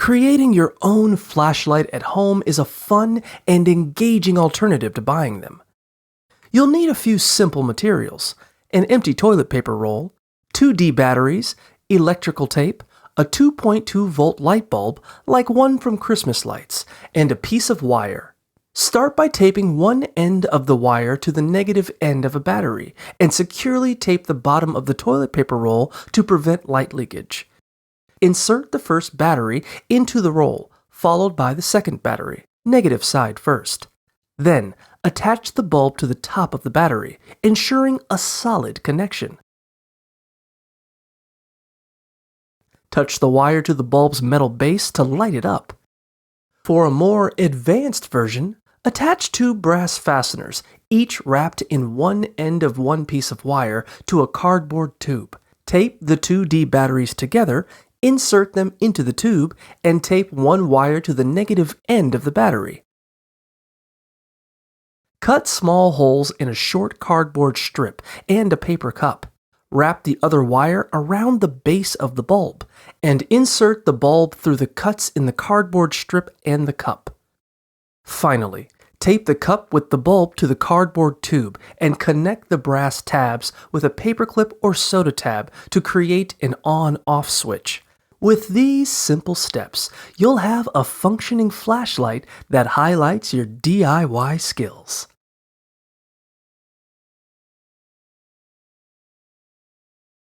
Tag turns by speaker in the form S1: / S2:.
S1: Creating your own flashlight at home is a fun and engaging alternative to buying them. You'll need a few simple materials: an empty toilet paper roll, 2D batteries, electrical tape, a 2.2-volt light bulb like one from Christmas lights, and a piece of wire. Start by taping one end of the wire to the negative end of a battery and securely tape the bottom of the toilet paper roll to prevent light leakage. Insert the first battery into the roll, followed by the second battery, negative side first. Then, attach the bulb to the top of the battery, ensuring a solid connection. Touch the wire to the bulb's metal base to light it up. For a more advanced version, attach 2 brass fasteners, each wrapped in one end of one piece of wire to a cardboard tube. Tape the 2D batteries together, insert them into the tube, and tape one wire to the negative end of the battery. Cut small holes in a short cardboard strip and a paper cup. Wrap the other wire around the base of the bulb, and insert the bulb through the cuts in the cardboard strip and the cup. Finally, tape the cup with the bulb to the cardboard tube and connect the brass tabs with a paperclip or soda tab to create an on-off switch. With these simple steps, you'll have a functioning flashlight that highlights your DIY skills.